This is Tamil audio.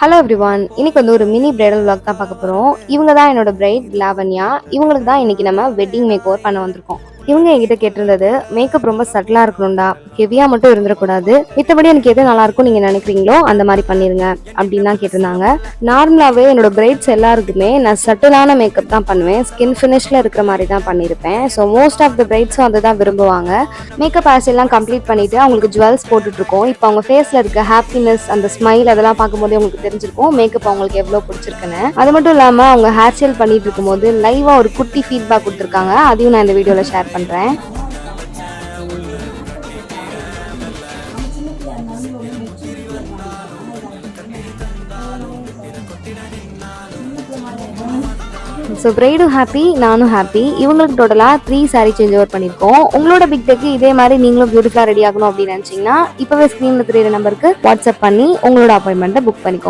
ஹலோ எவ்ரிவான், இன்னைக்கு ஒரு மினி பிரைடல் vlog தான் பார்க்க போகிறோம். இவங்க தான் என்னோட பிரைட் லாவண்யா. இவங்களுக்கு தான் இன்னைக்கு நம்ம வெட்டிங் மேக் ஓவர் பண்ண வந்திருக்கோம். இவங்க என்கிட்ட கேட்டிருந்தது மேக்கப் ரொம்ப சட்டிலாக இருக்கணும்டா, ஹெவியாக மட்டும் இருந்துடக்கூடாது, மித்தபடி எனக்கு எது நல்லா இருக்கும் நீங்கள் நினைக்கிறீங்களோ அந்த மாதிரி பண்ணிடுங்க அப்படின்னு தான் கேட்டிருந்தாங்க. நார்மலாகவே என்னோட பிரைட்ஸ் எல்லாருக்குமே நான் சட்டிலான மேக்கப் தான் பண்ணுவேன், ஸ்கின் ஃபினிஷில் இருக்கிற மாதிரி தான் பண்ணியிருப்பேன். ஸோ மோஸ்ட் ஆஃப் த பிரைட்ஸும் அதை தான் விரும்புவாங்க. மேக்கப் ஆஸ் எல்லாம் கம்ப்ளீட் பண்ணிவிட்டு அவங்களுக்கு ஜுவல்ஸ் போட்டுட்ருக்கோம். இப்போ அவங்க ஃபேஸில் இருக்க ஹாப்பினஸ், அந்த ஸ்மைல் அதெல்லாம் பார்க்கும்போது உங்களுக்கு தெரிஞ்சிருக்கும் மேக்கப் அவங்களுக்கு எவ்வளோ பிடிச்சிருக்குன்னு. அது மட்டும் இல்லாமல் அவங்க ஹேர் ஸ்டைல் பண்ணிட்டு இருக்கும்போது லைவாக ஒரு குட்டி ஃபீட்பேக் கொடுத்துருக்காங்க. அதையும் நான் இந்த வீடியோவில் ஷேர் பண்ணுறேன். ஸோ பிரைடும் ஹாப்பி, நானும் ஹாப்பி. இவங்களுக்கு டோட்டலாக 3 saree சேஞ்ச் ஓவர் பண்ணியிருக்கோம். உங்களோட பிக் டேக்கு இதே மாதிரி நீங்களும் பியூட்டிஃபுல்லாக ரெடி ஆகணும் அப்படின்னு நினச்சிங்கன்னா இப்போவே ஸ்க்ரீனில் தெரியுற நம்பருக்கு வாட்ஸ்அப் பண்ணி உங்களோட அப்பாயின்மெண்ட்டை புக் பண்ணிக்கோங்க.